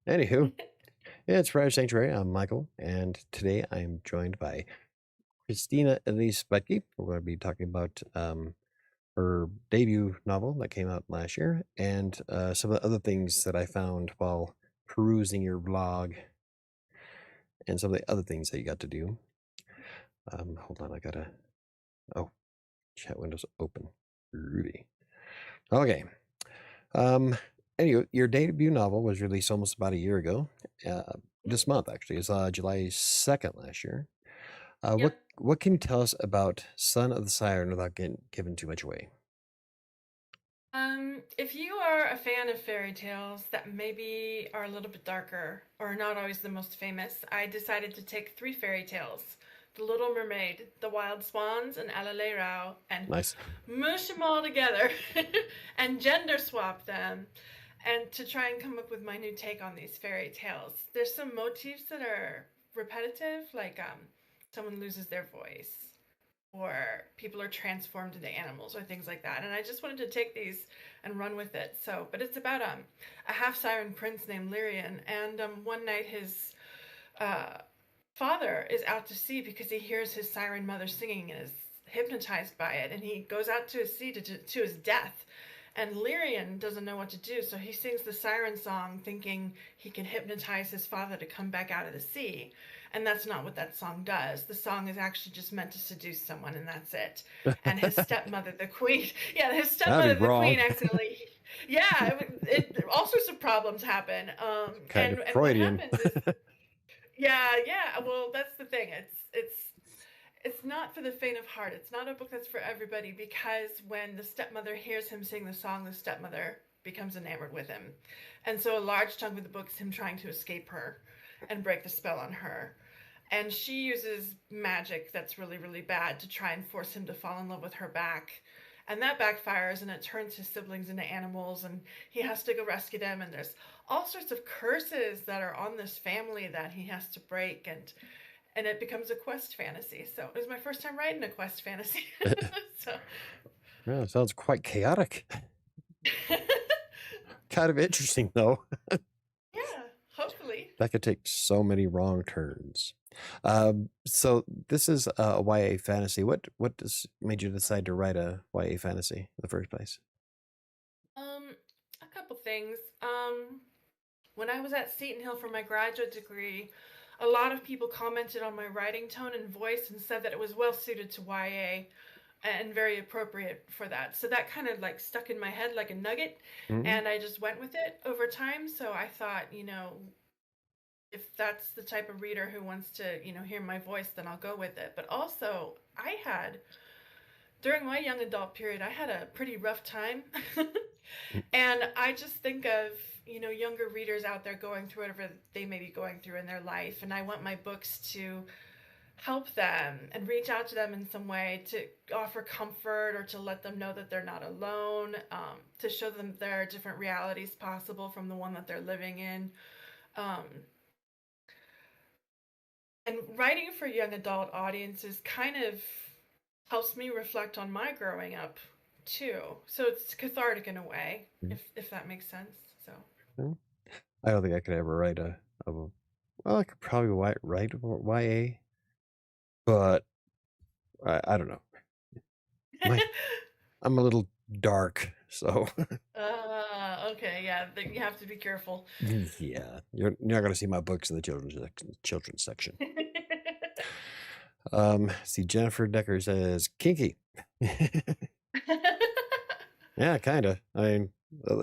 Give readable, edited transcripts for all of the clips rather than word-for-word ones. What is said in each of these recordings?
Anywho, it's WriterSanctuary. I'm Michael, and today I'm joined by Kristina Elyse Butke. We're going to be talking about her debut novel that came out last year and some of the other things that I found while perusing your blog and some of the other things that you got to do. Hold on, I gotta. Oh, chat window's open. Rudy. Okay. Um, anyway, your debut novel was released almost about a year ago. This month, actually, it's July 2nd last year. Yep. What can you tell us about Son of the Siren without giving too much away? If you are a fan of fairy tales that maybe are a little bit darker or not always the most famous, I decided to take three fairy tales, The Little Mermaid, The Wild Swans, and Alalerao, and Nice. mush them all together and gender swap them and to try and come up with my new take on these fairy tales. There's some motifs that are repetitive, like someone loses their voice or people are transformed into animals or things like that. And I just wanted to take these and run with it. So, but it's about a half siren prince named Lyrian, and one night his uh, father is out to sea because he hears his siren mother singing and is hypnotized by it, and he goes out to sea to his death. And Lyrian doesn't know what to do, so he sings the siren song thinking he can hypnotize his father to come back out of the sea. And that's not what that song does. The song is actually just meant to seduce someone, and that's it. And his stepmother, the queen, yeah, his That'd be stepmother, the queen, wrong. accidentally, yeah, all sorts of problems happen. Kind of And what Freudian. happens is, yeah, yeah. Well, that's the thing. It's not for the faint of heart. It's not a book that's for everybody because when the stepmother hears him sing the song, the stepmother becomes enamored with him. And so a large chunk of the book is him trying to escape her and break the spell on her. And she uses magic that's really, really bad to try and force him to fall in love with her back. And that backfires and it turns his siblings into animals and he has to go rescue them. And there's all sorts of curses that are on this family that he has to break. And it becomes a quest fantasy. So it was my first time writing a quest fantasy. So Yeah, it sounds quite chaotic. Kind of interesting, though. yeah, hopefully. That could take so many wrong turns. So this is a YA fantasy. What made you decide to write a YA fantasy in the first place? Um, a couple things. When I was at Seton Hill for my graduate degree, a lot of people commented on my writing tone and voice and said that it was well suited to YA and very appropriate for that. So that kind of like stuck in my head like a nugget, Mm-hmm. and I just went with it over time. So I thought, if that's the type of reader who wants to, hear my voice, then I'll go with it. But also, during my young adult period, I had a pretty rough time. And I just think of, younger readers out there going through whatever they may be going through in their life. And I want my books to help them and reach out to them in some way to offer comfort or to let them know that they're not alone, to show them there are different realities possible from the one that they're living in. Um, and writing for young adult audiences kind of helps me reflect on my growing up too. So it's cathartic in a way, if that makes sense. So Mm-hmm. I don't think I could ever write well, I could probably write YA, but I don't know. My I'm a little dark, so okay, yeah, you have to be careful. yeah, you're not gonna see my books in the children's section. See, Jennifer Decker says kinky. Yeah, kind of. I mean,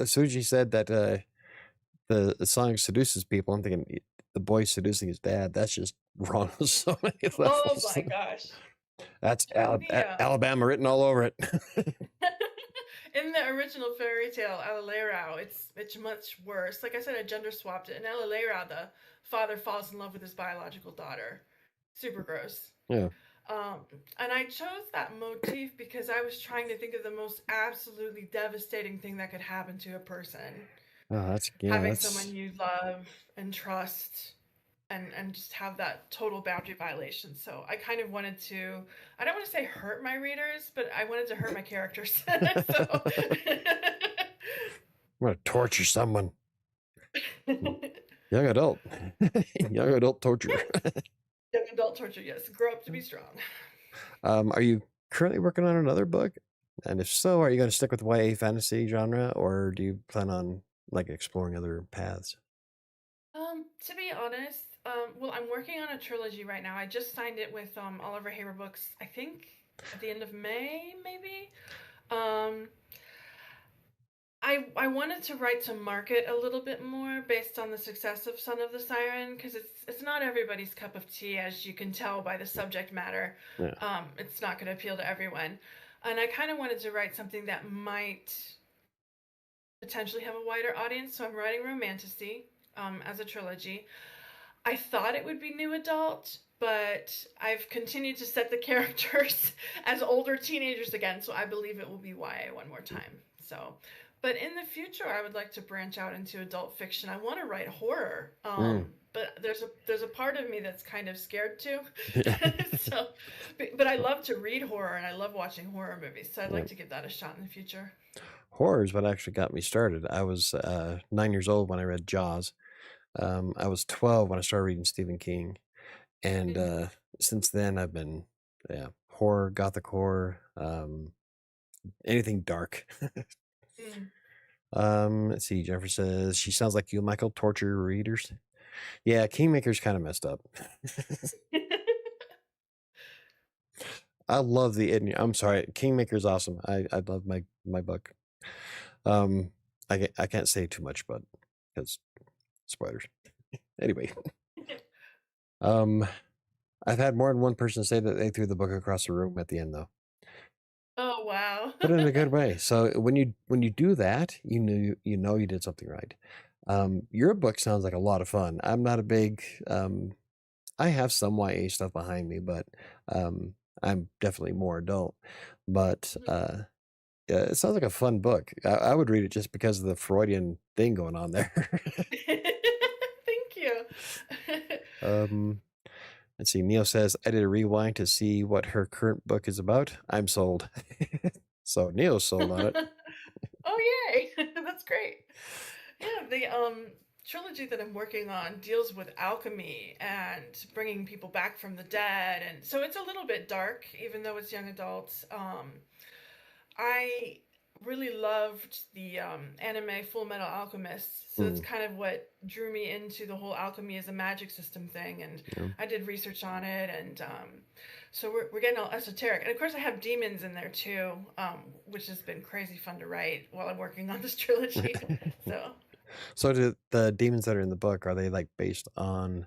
as soon as she said that the song seduces people, I'm thinking the boy seducing his dad. That's just wrong on so many Oh levels. my gosh. That's The Alabama written all over it. in the original fairy tale Alalerao, it's much worse. Like I said, I gender swapped it. In Alalerao, the father falls in love with his biological daughter. Super gross. Yeah. Um, and I chose that motif because I was trying to think of the most absolutely devastating thing that could happen to a person. Oh, Having someone you love and trust and just have that total boundary violation. So I kind of wanted to, I don't want to say hurt my readers, but I wanted to hurt my characters. So I'm gonna torture someone. Young adult. Young adult torture. Young adult torture, yes. Grow up to be strong. Are you currently working on another book? And if so, are you going to stick with YA fantasy genre, or do you plan on like exploring other paths? To be honest, well, I'm working on a trilogy right now. I just signed it with Oliver Haber Books, I think at the end of May, maybe. Um, I wanted to write to market a little bit more based on the success of Son of the Siren, because it's not everybody's cup of tea, as you can tell by the subject matter. Yeah. It's not going to appeal to everyone, and I kind of wanted to write something that might potentially have a wider audience. So I'm writing romantasy as a trilogy. I thought it would be new adult, but I've continued to set the characters as older teenagers again, so I believe it will be YA one more time. So, but in the future, I would like to branch out into adult fiction. I want to write horror, Mm. but there's a part of me that's kind of scared too. So, but I love to read horror and I love watching horror movies, so I'd Yeah. like to give that a shot in the future. Horror is what actually got me started. I was 9 years old when I read Jaws. I was 12 when I started reading Stephen King, and Mm, since then I've been, yeah, horror, gothic horror, anything dark. mm. Let's see. Jennifer says she sounds like you, Michael. Torture readers. Yeah, Kingmaker's kind of messed up. I love the ending. I'm sorry, Kingmaker's awesome. I love my book. Um, I can't say too much, but because spoilers. Anyway, um, I've had more than one person say that they threw the book across the room at the end, though, Oh wow. but in a good way. So when you do that, you know you did something right. Your book sounds like a lot of fun. I'm not a big I have some YA stuff behind me, but um, I'm definitely more adult. But yeah, it sounds like a fun book. I would read it just because of the Freudian thing going on there. Thank you. um, let's see. Neo says I did a rewind to see what her current book is about. I'm sold. So Neo's sold on it. Oh yay. That's great. Yeah, the trilogy that I'm working on deals with alchemy and bringing people back from the dead, and so it's a little bit dark even though it's young adults. I really loved the anime Full Metal Alchemist, so it's Mm, kind of what drew me into the whole alchemy as a magic system thing. And yeah. I did research on it, and so we're getting all esoteric. And of course, I have demons in there too, which has been crazy fun to write while I'm working on this trilogy. So So the demons that are in the book, are they like based on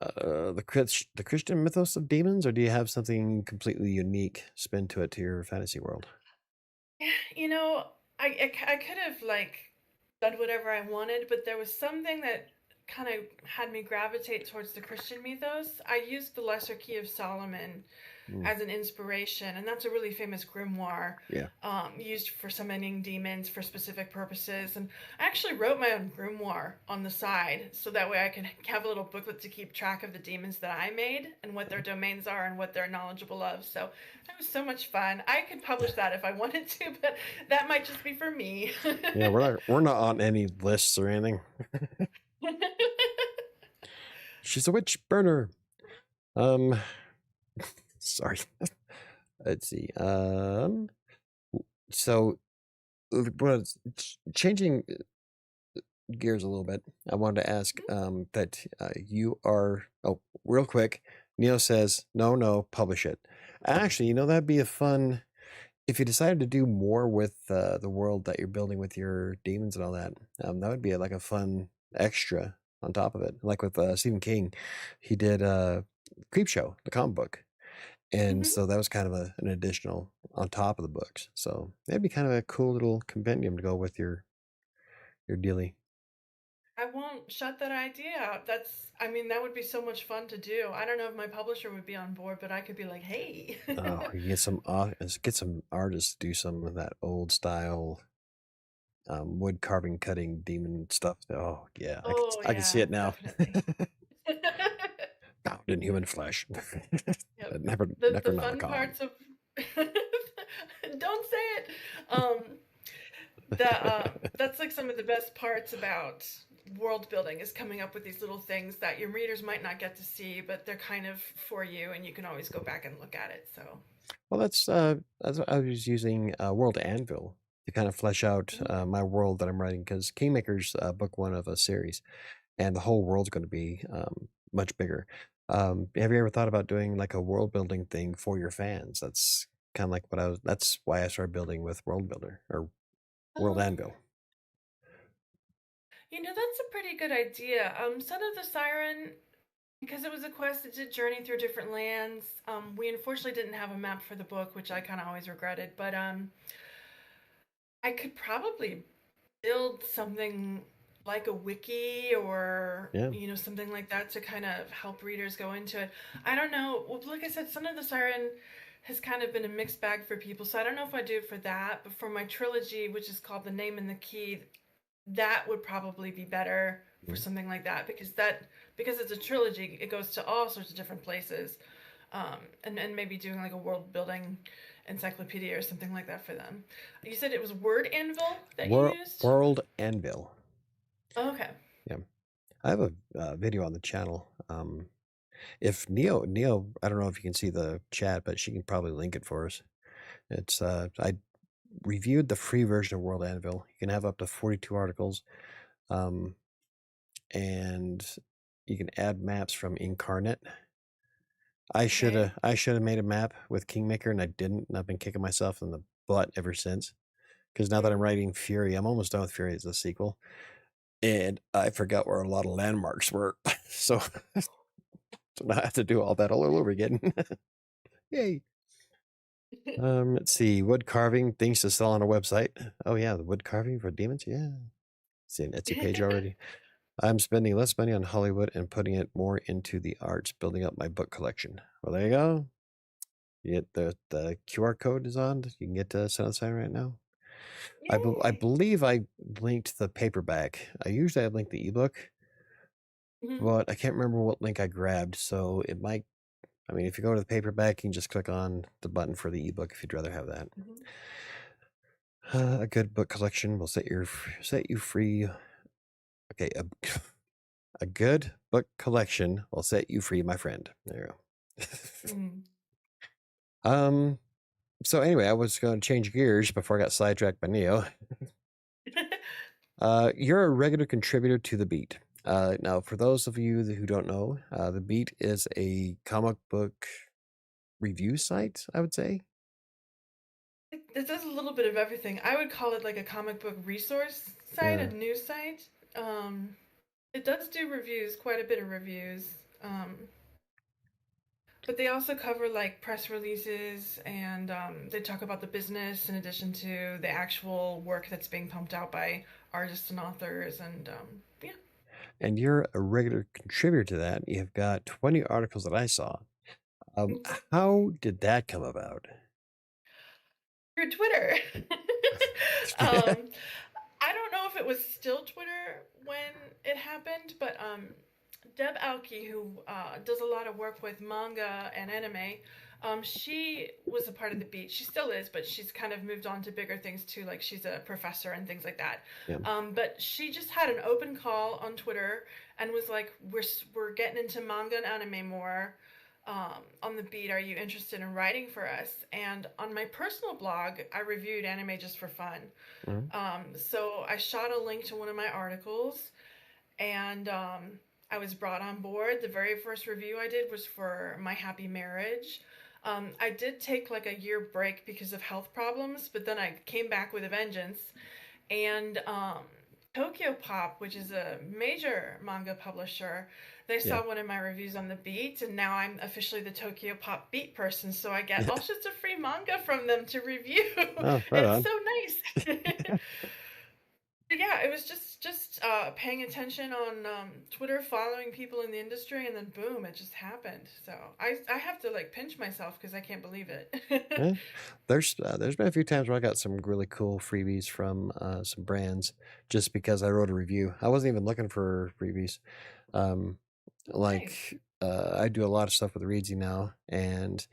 the Christian mythos of demons, or do you have something completely unique spin to it to your fantasy world? you know, I could have like done whatever I wanted, but there was something that kind of had me gravitate towards the Christian mythos. I used the Lesser Key of Solomon Mm, as an inspiration, and that's a really famous grimoire yeah. used for summoning demons for specific purposes. And I actually wrote my own grimoire on the side, so that way I can have a little booklet to keep track of the demons that I made and what their domains are and what they're knowledgeable of. So that was so much fun. I could publish that if I wanted to, but that might just be for me. Yeah, we're not on any lists or anything. She's a witch burner. Um, sorry. Let's see. So was changing gears a little bit. I wanted to ask that you are. Oh, real quick. Neil says no, publish it. Actually, that'd be a fun if you decided to do more with the world that you're building with your demons and all that. That would be like a fun extra on top of it. Like with Stephen King, he did Creep Show, the comic book, and Mhm. so that was kind of an additional on top of the books. So that'd be kind of a cool little compendium to go with your dealy. I won't shut that idea out. I mean, that would be so much fun to do. I don't know if my publisher would be on board, but I could be like, hey. Oh, you get some artists to do some of that old style wood carving, cutting demon stuff. Oh yeah, I can Oh, I can see yeah, it now. definitely. Bound in human flesh. Yep. Never, The fun Necronomicon. parts of don't say it. Um, that's like some of the best parts about world building is coming up with these little things that your readers might not get to see, but they're kind of for you, and you can always go back and look at it. So, Well, that's what I was using World Anvil to kind of flesh out mhm. my world that I'm writing because Kingmaker's book one of a series, and the whole world's going to be much bigger. Have you ever thought about doing like a world building thing for your fans? That's kind of like what I was. That's why I started building with World Builder or World um, Anvil. that's a pretty good idea. Son of the Siren, because it was a quest that did journey through different lands. We unfortunately didn't have a map for the book, which I kind of always regretted. But I could probably build something like a wiki or Yeah. something like that to kind of help readers go into it. I don't know. Well, like I said, Son of the Siren has kind of been a mixed bag for people, so I don't know if I do it for that. But for my trilogy, which is called The Name and the Key, that would probably be better for Mhm. something like that because it's a trilogy, it goes to all sorts of different places, and maybe doing like a world building encyclopedia or something like that for them. You said it was Word Anvil that you used? World Anvil. Okay. Yeah. I have a video on the channel. If Neo, I don't know if you can see the chat, but she can probably link it for us. It's I reviewed the free version of World Anvil. You can have up to 42 articles, um, and you can add maps from Inkarnate. Okay. I should have made a map with Kingmaker, and I didn't. And I've been kicking myself in the butt ever since. Because now that I'm Mm. writing Fury, I'm almost done with Fury as a sequel, and I forgot where a lot of landmarks were. So, so now I have to do all that all over again. Yay! Let's see. Wood carving things to sell on a website. Oh yeah, the wood carving for demons. Yeah, see an Etsy page already. I'm spending less money on Hollywood and putting it more into the arts, building up my book collection. Well, there you go. You get the QR code is on. You can get to Sunshine right now. I Yay. believe I linked the paperback. I usually I link the ebook, Mhm. but I can't remember what link I grabbed. So it might. I mean, if you go to the paperback, you can just click on the button for the ebook if you'd rather have that. Mhm. A good book collection will set you free. Okay, a good book collection will set you free, my friend. There you go. Mm. So anyway, I was going to change gears before I got sidetracked by Neo. You're a regular contributor to The Beat. Now, for those of you who don't know, The Beat is a comic book review site, I would say. It does a little bit of everything. I would call it like a comic book resource site, a Yeah. news site. Um, it does do reviews, quite a bit of reviews. But they also cover like press releases, and they talk about the business in addition to the actual work that's being pumped out by artists and authors. And yeah. And you're a regular contributor to that. You've got 20 articles that I saw. How did that come about? Through Twitter. Yeah. um, I don't know if it was still Twitter when it happened, but Deb Alki, who does a lot of work with manga and anime, she was a part of the Beat. She still is, but she's kind of moved on to bigger things too, like she's a professor and things like that. Yeah. But she just had an open call on Twitter and was like, "We're getting into manga and anime more." On the Beat, are you interested in writing for us? And on my personal blog, I reviewed anime just for fun. Mhm. So I shot a link to one of my articles, and I was brought on board. The very first review I did was for My Happy Marriage. I did take like a year break because of health problems, but then I came back with a vengeance. And Tokyo Pop, which is a major manga publisher, they Yeah. saw one of my reviews on the Beat, and now I'm officially the Tokyo Pop Beat person, so I get all sorts of free manga from them to review. Oh, right It's on. so nice. Yeah, it was just paying attention on Twitter, following people in the industry, and then boom, it just happened. So I have to like pinch myself because I can't believe it. Yeah. There's been a few times where I got some really cool freebies from some brands just because I wrote a review. I wasn't even looking for freebies. Um, Nice. like I do a lot of stuff with Readsy now, and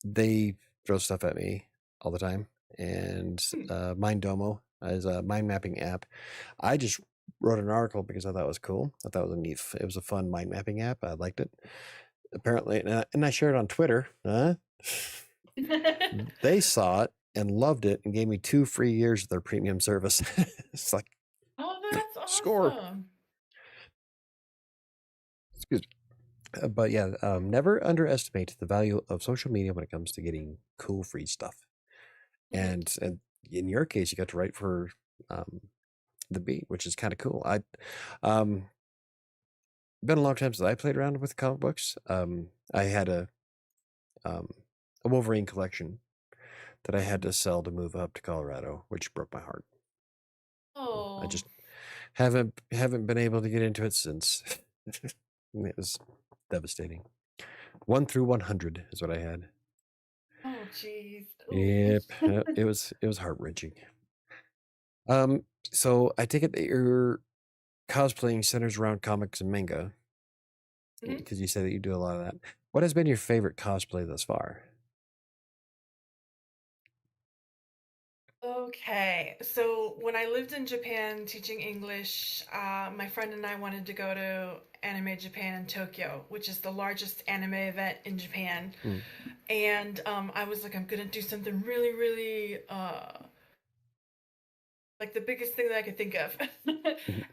they throw stuff at me all the time. And Hmm. Mindomo is a mind mapping app. I just wrote an article because I thought it was cool. I thought it was it was a fun mind mapping app. I liked it. Apparently, and I shared it on Twitter. They saw it and loved it and gave me 2 free years of their premium service. It's like, Oh, that's score. awesome. Excuse me. But yeah, never underestimate the value of social media when it comes to getting cool free stuff. Mhm. And in your case, you got to write for um, the Beat, which is kind of cool. Um, been a long time since I played around with comic books. I had um, a Wolverine collection that I had to sell to move up to Colorado, which broke my heart. I Oh, just haven't been able to get into it since. It was devastating. 1 through 100 is what I had. oh, jeez. Ooh. Yep, it was heart wrenching. Um, so I take it that your cosplaying centers around comics and manga Mhm. because you say that you do a lot of that. What has been your favorite cosplay thus far? Okay, so when I lived in Japan teaching English, my friend and I wanted to go to Anime Japan in Tokyo, which is the largest anime event in Japan. Mm. And I was like, I'm gonna do something really, really like the biggest thing that I could think of.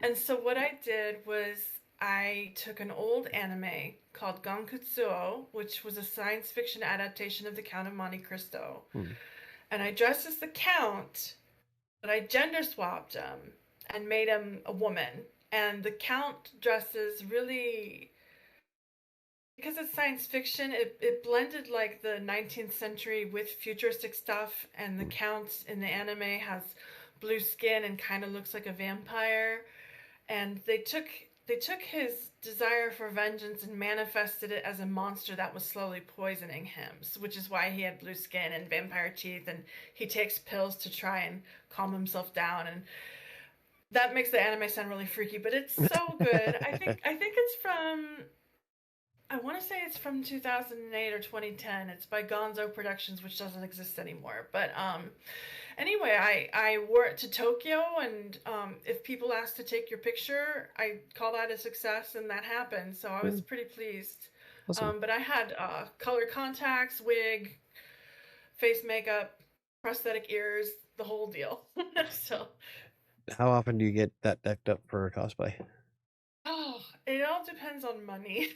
And so what I did was I took an old anime called Gankutsuo, which was a science fiction adaptation of The Count of Monte Cristo. Mm. And I dressed as the Count, but I gender swapped him and made him a woman. And the Count dresses really, because it's science fiction, it blended like the 19th century with futuristic stuff. And the Mm. Count in the anime has blue skin and kind of looks like a vampire. And they took his desire for vengeance and manifested it as a monster that was slowly poisoning him, which is why he had blue skin and vampire teeth, and he takes pills to try and calm himself down. And that makes the anime sound really freaky, but it's so good. I think it's from, I want to say it's from 2008 or 2010. It's by Gonzo Productions, which doesn't exist anymore. But anyway, I wore it to Tokyo, and if people ask to take your picture, I call that a success, and that happened. So I was Mm. pretty pleased. Awesome. But I had color contacts, wig, face makeup, prosthetic ears, the whole deal. So, How often do you get that decked up for a cosplay? oh, it all depends on money.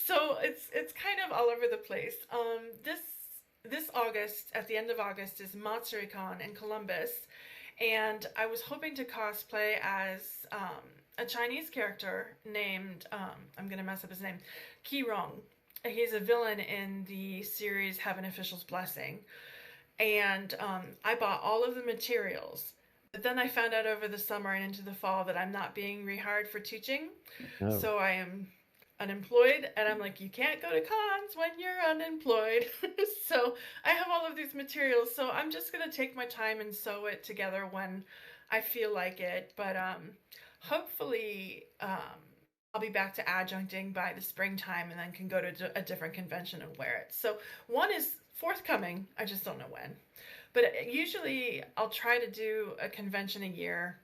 So it's kind of all over the place. This August, at the end of August, is MatsuriCon in Columbus, and I was hoping to cosplay as a Chinese character named I'm gonna mess up his name, Qi Rong. He's a villain in the series Heaven Official's Blessing, and I bought all of the materials. But then I found out over the summer and into the fall that I'm not being rehired for teaching, Oh, so I am unemployed, and I'm like, you can't go to cons when you're unemployed. So I have all of these materials, so I'm just gonna take my time and sew it together when I feel like it. But hopefully I'll be back to adjuncting by the springtime and then can go to a different convention and wear it. So one is forthcoming, I just don't know when. But usually I'll try to do a convention a year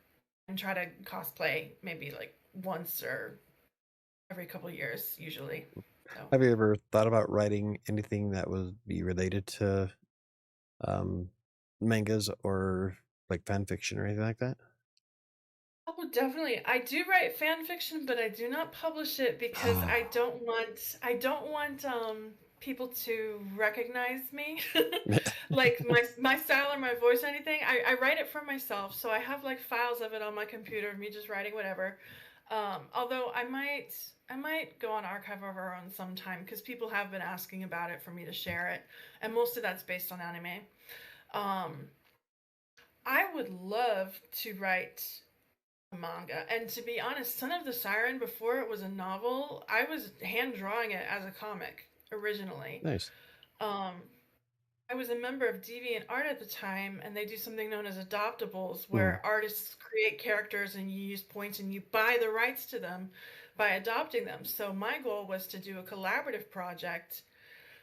and try to cosplay maybe like once or every couple years usually. So have you ever thought about writing anything that would be related to um, mangas or like fan fiction or anything like that? oh, definitely. I do write fan fiction, but I do not publish it because Oh, I don't want people to recognize me. Like my style or my voice or anything. I write it for myself, so I have like files of it on my computer of me just writing whatever. Although I might go on Archive of Our Own sometime because people have been asking about it for me to share it, and most of that's based on anime. Um, I would love to write manga. And to be honest, Son of the Siren, before it was a novel, I was hand drawing it as a comic originally. nice. Um, I was a member of DeviantArt at the time, and they do something known as adoptables, Mm. where artists create characters and you use points and you buy the rights to them by adopting them. So my goal was to do a collaborative project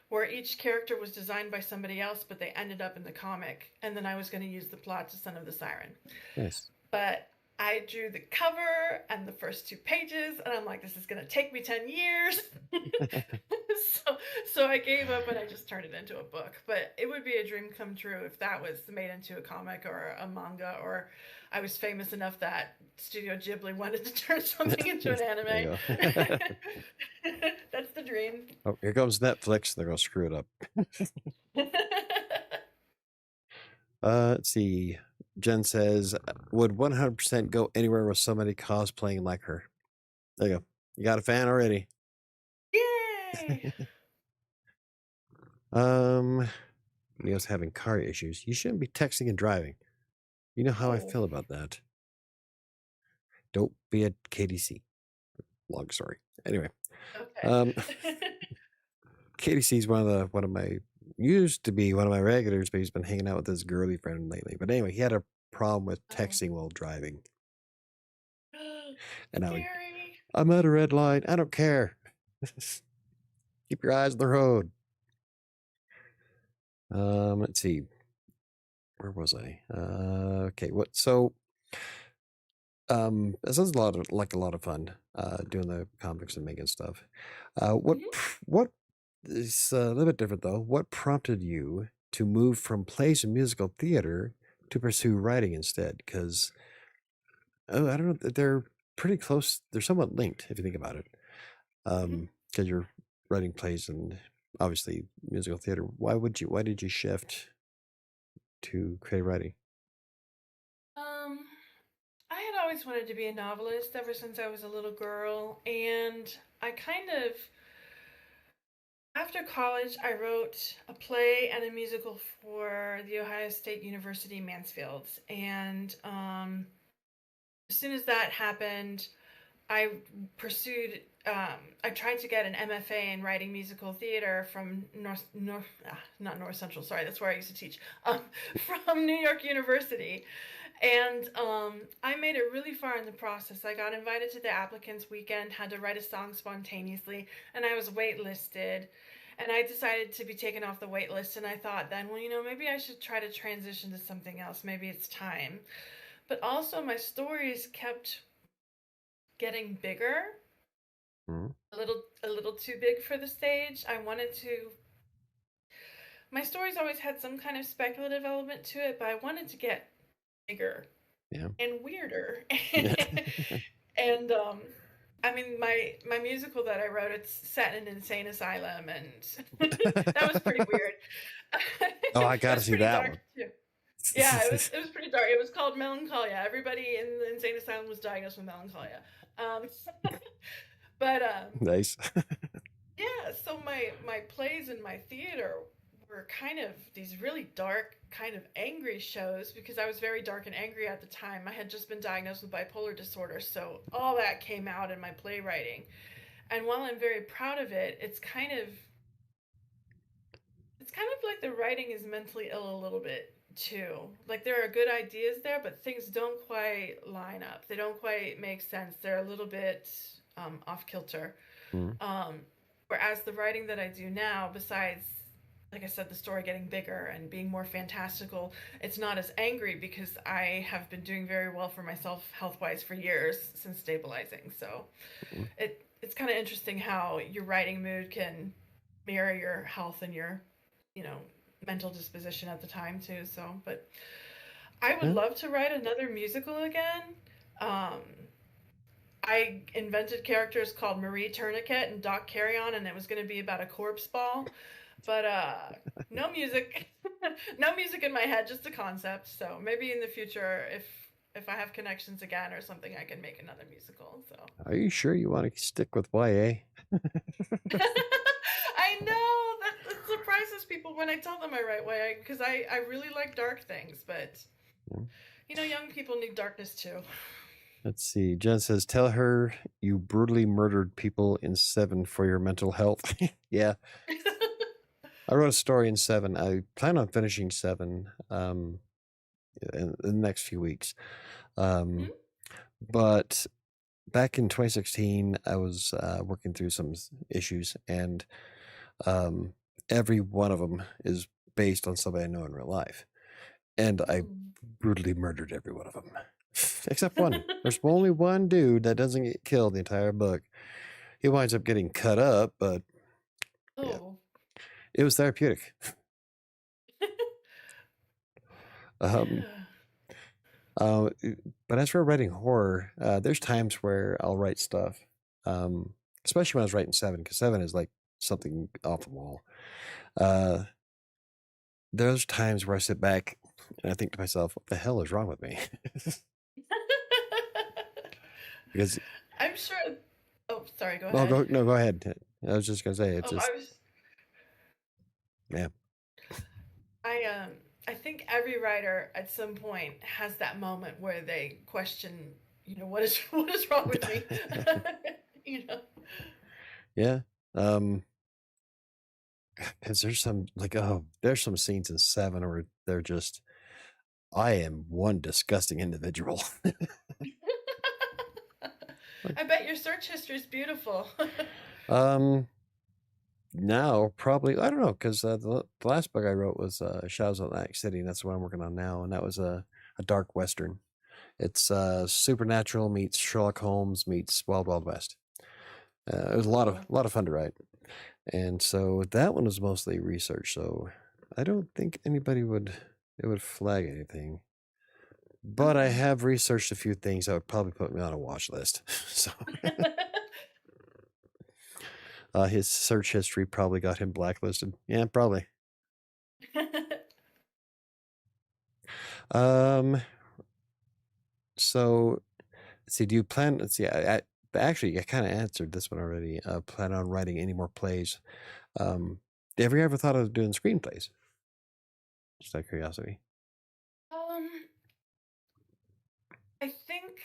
where each character was designed by somebody else, but they ended up in the comic, and then I was going to use the plot to Son of the Siren. Nice. But I drew the cover and the first 2 pages, and I'm like, this is gonna take me 10 years. so, so I gave up and I just turned it into a book. But it would be a dream come true if that was made into a comic or a manga, or I was famous enough that Studio Ghibli wanted to turn something into an There anime. you go. That's the dream. Oh, here comes Netflix. They're gonna screw it up. Let's see. Jen says, would 100% go anywhere with somebody cosplaying like her? There you go. You got a fan already. Yay! Neil's having car issues. You shouldn't be texting and driving. You know how I Oh, feel about that. Don't be at KDC. Long story. Anyway, okay. KDC is one of my used to be one of my regulars, but he's been hanging out with his girly friend lately. But anyway, he had a problem with Oh. texting while driving, and Scary. I'm at a red light. I don't care. Keep your eyes on the road. Let's see. Where was I? Okay. What? So, it sounds like a lot of fun. Doing the comics and making stuff. Mhm. What is a little bit different though? What prompted you to move from plays and musical theater to pursue writing instead? Because I don't know, they're pretty close. They're somewhat linked if you think about it. Mhm. Because you're writing plays and obviously musical theater. Why did you shift to creative writing? Um, I had always wanted to be a novelist ever since I was a little girl, and I kind of, after college, I wrote a play and a musical for the Ohio State University Mansfield. And as soon as that happened, I pursued. I tried to get an MFA in writing musical theater from not North Central. Sorry, that's where I used to teach. From New York University, and I made it really far in the process. I got invited to the applicants weekend, had to write a song spontaneously, and I was waitlisted. And I decided to be taken off the wait list, and I thought then, well, maybe I should try to transition to something else. Maybe it's time. But also, my stories kept getting bigger, Mhm. a little too big for the stage. I wanted to. My stories always had some kind of speculative element to it, but I wanted to get bigger Yeah. and weirder. Yeah. And I mean, my musical that I wrote, it's set in an insane asylum, and that was pretty weird. Oh, I It got to was see pretty that dark one. too. Yeah, it was pretty dark. It was called Melancholia. Everybody in the insane asylum was diagnosed with melancholia. Um, but Nice. yeah, so my plays and my theater were kind of these really dark, kind of angry shows because I was very dark and angry at the time. I had just been diagnosed with bipolar disorder, so all that came out in my playwriting. And while I'm very proud of it, it's kind of like the writing is mentally ill a little bit too. Like there are good ideas there, but things don't quite line up. They don't quite make sense. They're a little bit off kilter. Mhm. Um, whereas the writing that I do now, besides, like I said, the story getting bigger and being more fantastical, it's not as angry because I have been doing very well for myself health wise for years since stabilizing. So Mhm. it's kind of interesting how your writing mood can mirror your health and your, you know, mental disposition at the time too. So, but I would Yeah. love to write another musical again. Um, I invented characters called Marie Tourniquet and Doc Carrion, and it was going to be about a corpse ball, but no music, no music in my head, just a concept. So maybe in the future, if I have connections again or something, I can make another musical. So Are you sure you want to stick with YA? I know that surprises people when I tell them I write YA because I really like dark things, but Yeah. young people need darkness too. Let's see. Jen says, tell her you brutally murdered people in Seven for your mental health. Yeah. I wrote a story in Seven. I plan on finishing Seven in the next few weeks. Mhm. But back in 2016, I was working through some issues, and um, every one of them is based on somebody I know in real life. And I Mm. brutally murdered every one of them. except one. There's only one dude that doesn't get killed the entire book. He winds up getting cut up, but yeah, Oh. it was therapeutic. Um, Yeah. uh, but as for writing horror, there's times where I'll write stuff, um, especially when I was writing Seven, because Seven is like something off the wall. Uh, there's times where I sit back and I think to myself, what the hell is wrong with me? Because, I'm sure. Oh, sorry. Go well, ahead. go ahead. I was just gonna say it's Oh, just, yeah. I um I think every writer at some point has that moment where they question, what is what is wrong with me? you know. Yeah. Because there's some like, oh, there's some scenes in Seven where they're just, I am one disgusting individual. Like, I bet your search history is beautiful. um, now probably I don't know because the last book I wrote was Shadows of Atlantic City, and that's the one I'm working on now, and that was a dark western. It's supernatural meets Sherlock Holmes meets Wild Wild West. It was Oh. a lot of fun to write, and so that one was mostly research. So I don't think anybody would it would flag anything. But I Hmm. have researched a few things that would probably put me on a watch list. So his search history probably got him blacklisted. Yeah, probably. Um, so let's see. Do you plan? Let's see. Actually, I kind of answered this one already. Plan on writing any more plays? Have you ever thought of doing screenplays? Just out of curiosity. um, I think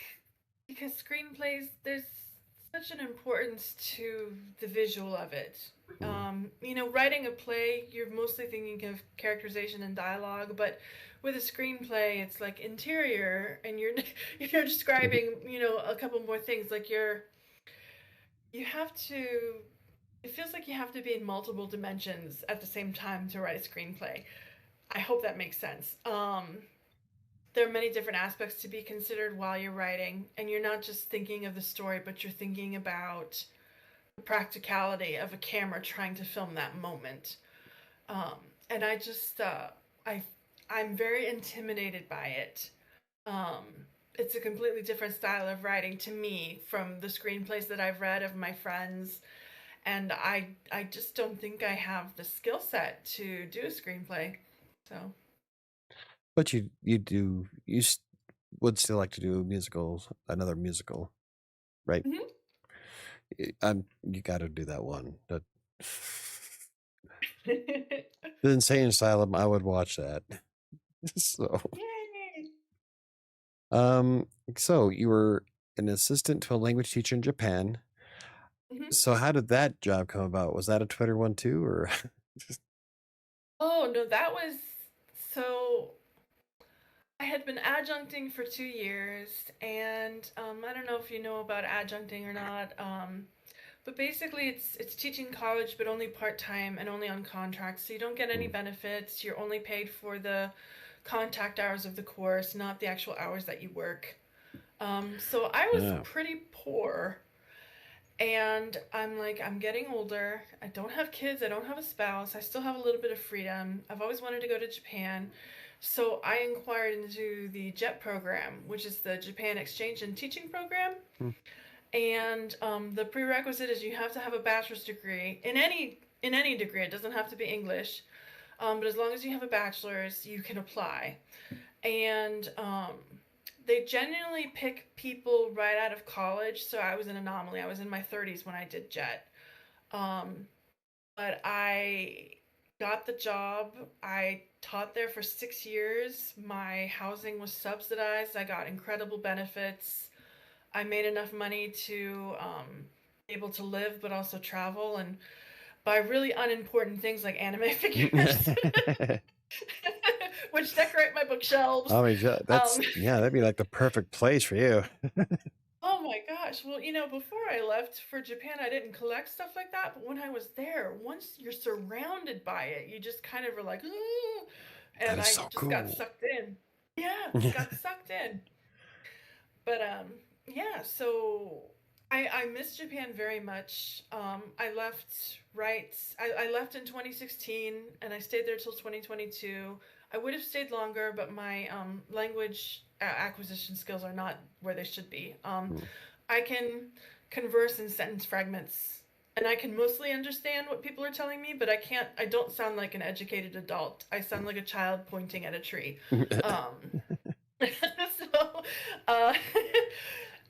because screenplays, there's such an importance to the visual of it. Hmm. Writing a play, you're mostly thinking of characterization and dialogue, but with a screenplay, it's like interior, and you're you're describing, a couple more things. Like you have to. It feels like you have to be in multiple dimensions at the same time to write a screenplay. I hope that makes sense. There are many different aspects to be considered while you're writing, and you're not just thinking of the story, but you're thinking about the practicality of a camera trying to film that moment. Um, and I just, I, I'm very intimidated by it. Um, it's a completely different style of writing to me from the screenplays that I've read of my friends, and I just don't think I have the skill set to do a screenplay. So. But would still like to do musicals, another musical, right? Mhm. You got to do that one. That the Insane Asylum. I would watch that. So, Yay! um, so you were an assistant to a language teacher in Japan. Mhm. So how did that job come about? Was that a Twitter one too, or? Oh no, that was so. I had been adjuncting for 2 years, and I don't know if you know about adjuncting or not. But basically, it's teaching college, but only part time and only on contracts. So you don't get any Hmm. benefits. You're only paid for the contact hours of the course, not the actual hours that you work. So I was Yeah. pretty poor. And I'm like, I'm getting older. I don't have kids. I don't have a spouse. I still have a little bit of freedom. I've always wanted to go to Japan. So I inquired into the JET program, which is the Japan Exchange and Teaching Program. Hmm. And the prerequisite is you have to have a bachelor's degree in any degree. It doesn't have to be English, but as long as you have a bachelor's, you can apply. And they genuinely pick people right out of college. So I was an anomaly. I was in my 30s when I did JET. Um, but I got the job. I taught there for 6 years. My housing was subsidized. I got incredible benefits. I made enough money to be able to live, but also travel and buy really unimportant things like anime figures, which decorate my bookshelves. I mean, Um, that'd be like the perfect place for you. Oh my gosh. Well, before I left for Japan, I didn't collect stuff like that. But when I was there, once you're surrounded by it, you just kind of are like, ooh, That and is I so just got cool. sucked in. Yeah, got sucked in. But yeah, so I miss Japan very much. I left I left in 2016 and I stayed there till 2022. I would have stayed longer, but my language acquisition skills are not where they should be. Mm. I can converse in sentence fragments and I can mostly understand what people are telling me, but I don't sound like an educated adult. I sound like a child pointing at a tree. Um, so, uh,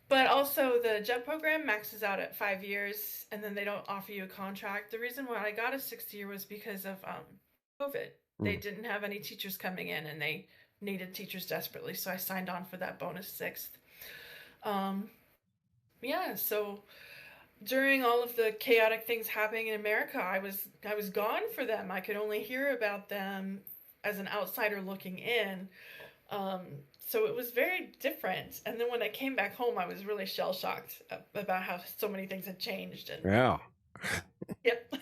but also the JET program maxes out at 5 years, and then they don't offer you a contract. The reason why I got a sixth year was because of COVID. They Mm. didn't have any teachers coming in, and they needed teachers desperately, so I signed on for that bonus sixth. Um, yeah, so during all of the chaotic things happening in America, I was gone for them. I could only hear about them as an outsider looking in. Um, so it was very different. And then when I came back home, I was really shell shocked about how so many things had changed. And Yeah. yep.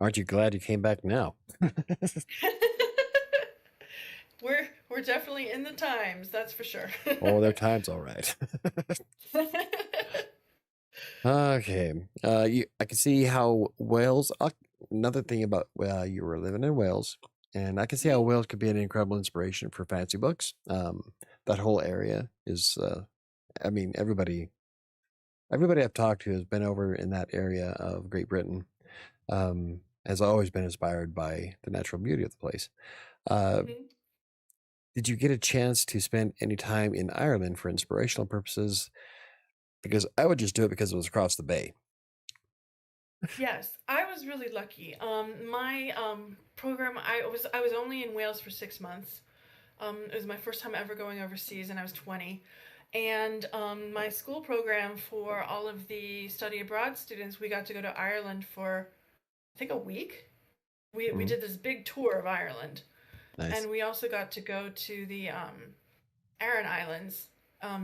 Aren't you glad you came back now? We're definitely in the times, that's for sure. Oh, their time's all right. Okay. I can see how Wales. Another thing about you were living in Wales, and I can see how Wales could be an incredible inspiration for fantasy books. That whole area is. I mean, everybody I've talked to has been over in that area of Great Britain. Has always been inspired by the natural beauty of the place. Uh, Mhm. did you get a chance to spend any time in Ireland for inspirational purposes? Because I would just do it because it was across the bay. Yes, I was really lucky. My program, I was only in Wales for 6 months. It was my first time ever going overseas, and I was 20. And my school program for all of the study abroad students, we got to go to Ireland for I think a week. We Mm, did this big tour of Ireland, nice. and we also got to go to the Aran Islands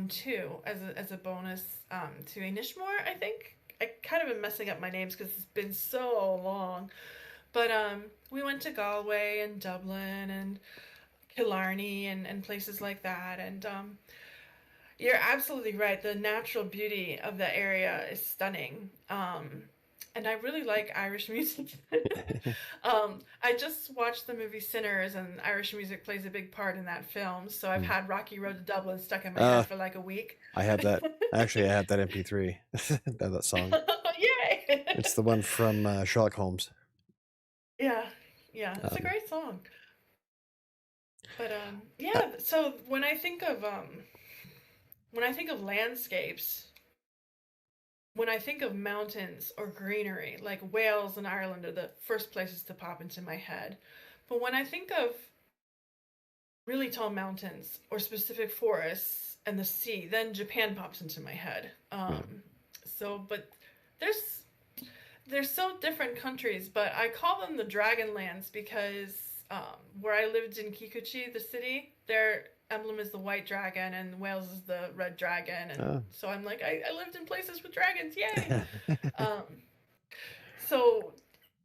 too as a bonus to Inishmore. I think I kind of am messing up my names because it's been so long. But we went to Galway and Dublin and Killarney and places like that. And you're absolutely right. The natural beauty of the area is stunning. And I really like Irish music. I just watched the movie Sinners, and Irish music plays a big part in that film. So I've Mm. had Rocky Road to Dublin stuck in my Uh, head for like a week. I have that. Actually, I have that MP3. That song. Yay! It's the one from Sherlock Holmes. Yeah, yeah, it's a Um, great song. But uh, yeah. So when I think of landscapes, when I think of mountains or greenery, like Wales and Ireland are the first places to pop into my head. But when I think of really tall mountains or specific forests and the sea, then Japan pops into my head. yeah. But there's they're so different countries, but I call them the Dragonlands because where I lived in Kikuchi, the city, their emblem is the white dragon, and Wales is the red dragon, and Oh. so I'm like, I lived in places with dragons, yay! Um, so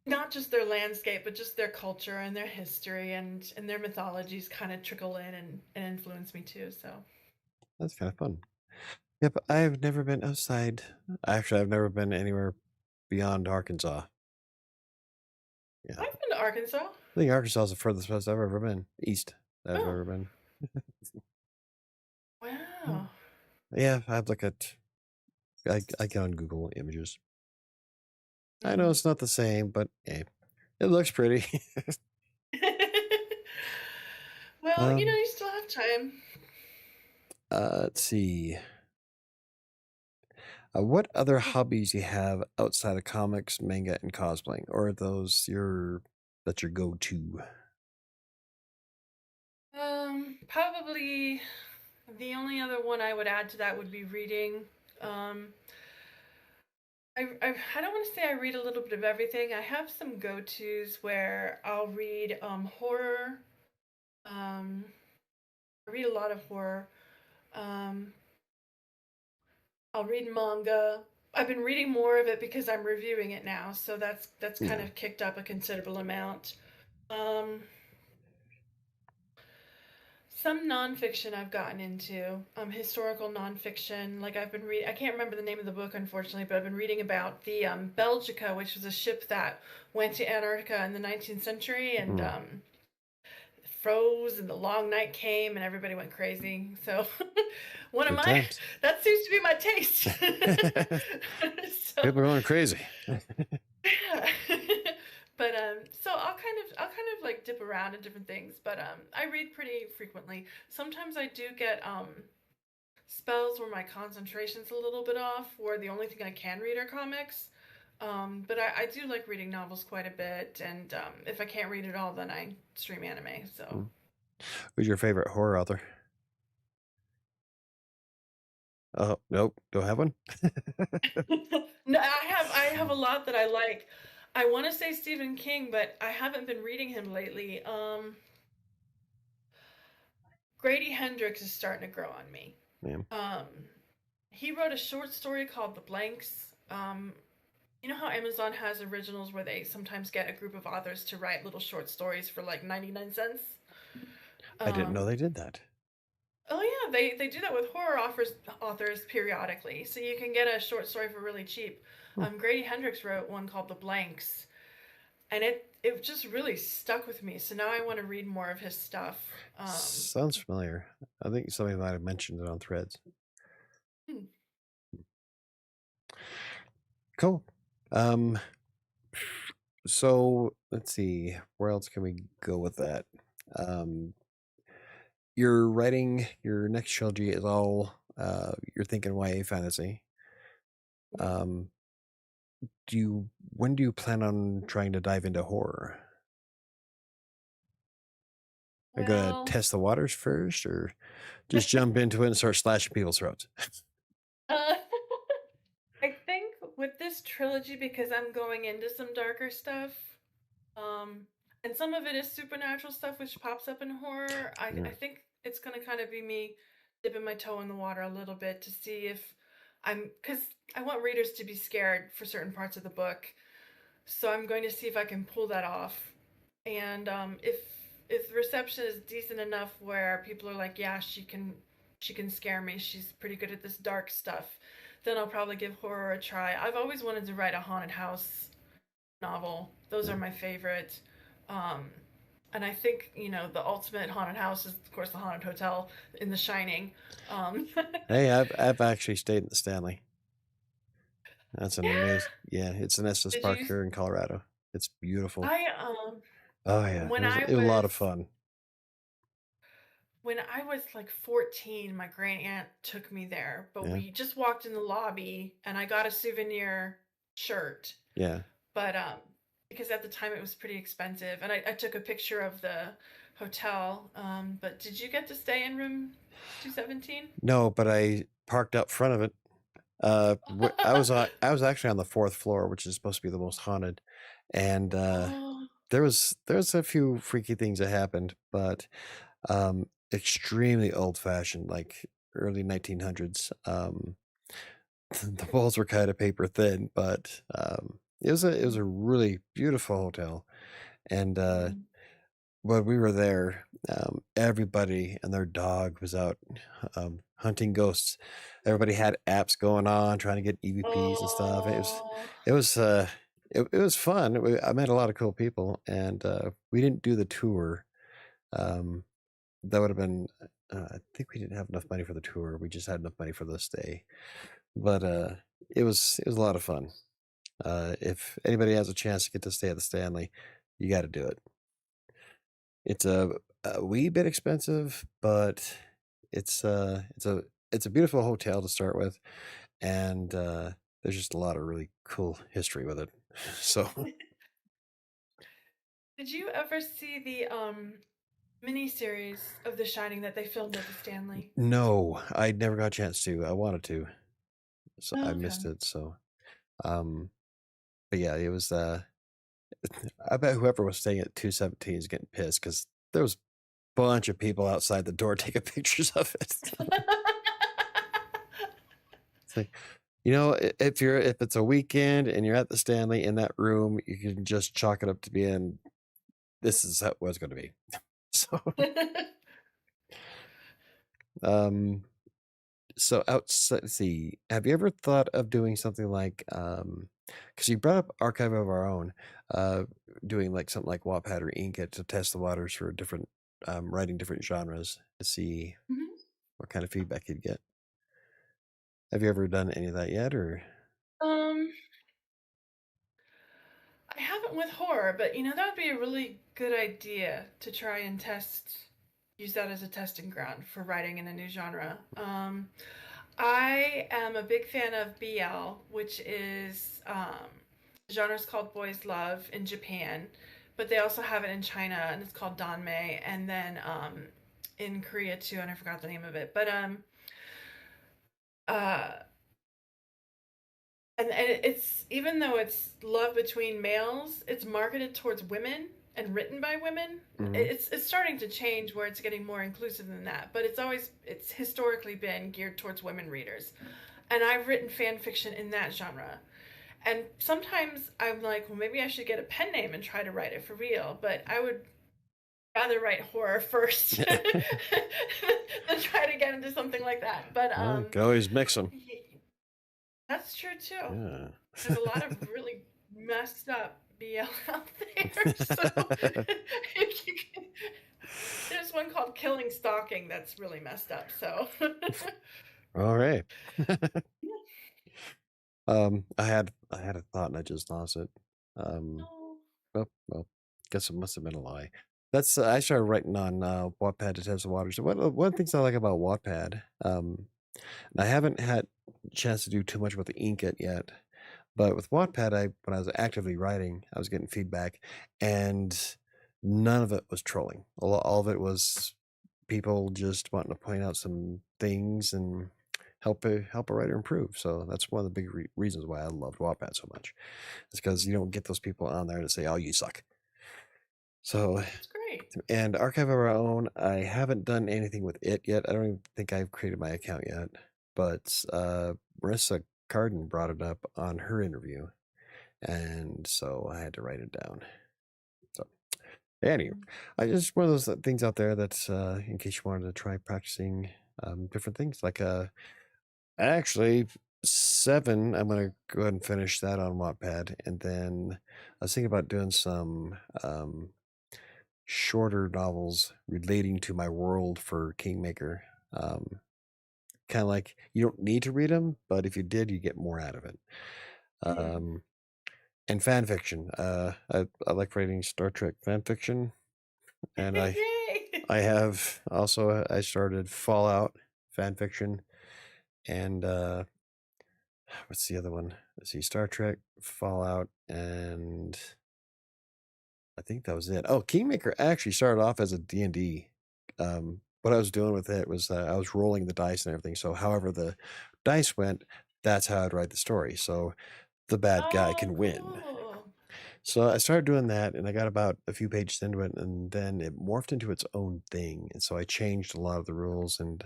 not just their landscape, but just their culture and their history and their mythologies kind of trickle in and influence me too. So That's kind of fun. Yep, I've never been outside. Actually, I've never been anywhere beyond Arkansas. Yeah, I've been to Arkansas. I think Arkansas is the furthest west I've ever been. East that I've Oh, ever been. wow. Yeah, I've looked at. I get on Google Images. I know Mm. it's not the same, but hey, it looks pretty. Well, um, you still have time. let's see. What other hobbies you have outside of comics, manga, and cosplaying, or are those your go-to? Probably the only other one I would add to that would be reading. Um, I don't want to say I read a little bit of everything. I have some go-tos where I'll read horror. Um, I read a lot of horror. Um, I'll read manga. I've been reading more of it because I'm reviewing it now, so that's kind Yeah. of kicked up a considerable amount. Um, Some nonfiction I've gotten into, historical nonfiction. Like I've been reading, I can't remember the name of the book, unfortunately, but I've been reading about the Belgica, which was a ship that went to Antarctica in the 19th century and Mm. froze, and the long night came, and everybody went crazy. So, one of Good my times. that seems to be my taste. So, People are going crazy. yeah. But so I'll kind of like dip around in different things, but I read pretty frequently. Sometimes I do get spells where my concentration's a little bit off, where the only thing I can read are comics. But I do like reading novels quite a bit, and if I can't read it all, then I stream anime. So Mm. Who's your favorite horror author? Oh, nope, don't have one. no, I have a lot that I like. I want to say Stephen King, but I haven't been reading him lately. Grady Hendrix is starting to grow on me. Yeah. Um, he wrote a short story called The Blanks. You know how Amazon has originals where they sometimes get a group of authors to write little short stories for like 99 cents? I didn't know Um, they did that. oh yeah, they do that with authors periodically. So you can get a short story for really cheap. Hmm. Grady Hendrix wrote one called The Blanks, and it just really stuck with me. So now I want to read more of his stuff. Sounds familiar. I think somebody might have mentioned it on Threads. Hmm, Cool. Um, so let's see, where else can we go with that? Um, you're writing your next trilogy is all you're thinking YA fantasy. Um, when do you plan on trying to dive into horror? Are you gonna well, test the waters first, or just jump into it and start slashing people's throats? uh, I think with this trilogy, because I'm going into some darker stuff, um, and some of it is supernatural stuff which pops up in horror, Yeah. I think it's gonna kind of be me dipping my toe in the water a little bit to see if because I want readers to be scared for certain parts of the book. So I'm going to see if I can pull that off. And if the reception is decent enough where people are like, yeah, she can scare me. She's pretty good at this dark stuff. Then I'll probably give horror a try. I've always wanted to write a haunted house novel. Those Yeah. are my favorite. Um, and I think the ultimate haunted house is of course the haunted hotel in The Shining. Um, Hey, I've actually stayed in the Stanley. That's an yeah. amazing. Yeah, it's in Estes Did Park you? here in Colorado. It's beautiful. I Oh yeah, when I it was a lot was of fun. When I was like 14, my great aunt took me there, but Yeah, we just walked in the lobby and I got a souvenir shirt. yeah. But because at the time it was pretty expensive, and I took a picture of the hotel. But did you get to stay in room 217? No, but I parked up front of it. I was actually on the fourth floor, which is supposed to be the most haunted, and Oh, there was a few freaky things that happened, but extremely old fashioned, like early 1900s. The walls were kind of paper thin, but it was a really beautiful hotel, and mm. when we were there, everybody and their dog was out hunting ghosts. Everybody had apps going on, trying to get EVPs and stuff. Oh. It was it was fun. I met a lot of cool people, and we didn't do the tour. Um, that would have been. I think we didn't have enough money for the tour. We just had enough money for the stay. But it was a lot of fun. If anybody has a chance to get to stay at the Stanley, you got to do it. It's a wee bit expensive, but it's a beautiful hotel to start with, and there's just a lot of really cool history with it. So Did you ever see the miniseries of The Shining that they filmed at the Stanley? no, I never got a chance to. I wanted to, so I Oh, okay. missed it. So um, but yeah, it was. I bet whoever was staying at 217 is getting pissed because there was a bunch of people outside the door taking pictures of it. It's like, if it's a weekend and you're at the Stanley in that room, you can just chalk it up to being this is how it was going to be. So So outside, let's see, have you ever thought of doing something like, because you brought up Archive of Our Own, uh, doing like something like Wattpad or Inkitt to test the waters for different, writing different genres to see Mhm. what kind of feedback you'd get. Have you ever done any of that yet, or? Um, I haven't with horror, but that would be a really good idea to try and use that as a testing ground for writing in a new genre. I am a big fan of BL, which is the genre's called boys love in Japan, but they also have it in China and it's called danmei, and then in Korea too, and I forgot the name of it. But uh, and it's, even though it's love between males, it's marketed towards women and written by women. Mhm. It's starting to change where it's getting more inclusive than that, but it's historically been geared towards women readers. And I've written fan fiction in that genre. And sometimes I'm like, well, maybe I should get a pen name and try to write it for real. But I would rather write horror first than try to get into something like that. But Well, you can always mix them. that's true too. Yeah. There's a lot of really messed up BL out there. So if you can, there's one called Killing Stalking that's really messed up. So All right. I had a thought and I just lost it. Um, no. oh, well, guess it must have been a lie. That's I started writing on Wattpad to test the waters. One of the things I like about Wattpad, and I haven't had a chance to do too much with the Inkitt yet, but with Wattpad, when I was actively writing, I was getting feedback, and none of it was trolling. All of it was people just wanting to point out some things and help a writer improve. So that's one of the big reasons why I loved Wattpad so much. It's because you don't get those people on there to say, "Oh, you suck." So, That's great. and Archive of Our Own, I haven't done anything with it yet. I don't even think I've created my account yet. But Marissa Carden brought it up on her interview, and so I had to write it down. So anyway, I just one of those things out there that's in case you wanted to try practicing different things. Like actually, Seven, I'm gonna go ahead and finish that on Wattpad, and then I was thinking about doing some shorter novels relating to my world for Kingmaker. Um, kind of like you don't need to read them, but if you did, you get more out of it. Mm. Um, and fan fiction. I like writing Star Trek fan fiction, and I Yay! I have also I started Fallout fan fiction, and what's the other one? Let's see, Star Trek, Fallout, and I think that was it. Oh, Kingmaker actually started off as a D&D. What I was doing with it was I was rolling the dice and everything. So however the dice went, that's how I'd write the story. So the bad guy Oh, can win. cool. So I started doing that, and I got about a few pages into it, and then it morphed into its own thing. And so I changed a lot of the rules and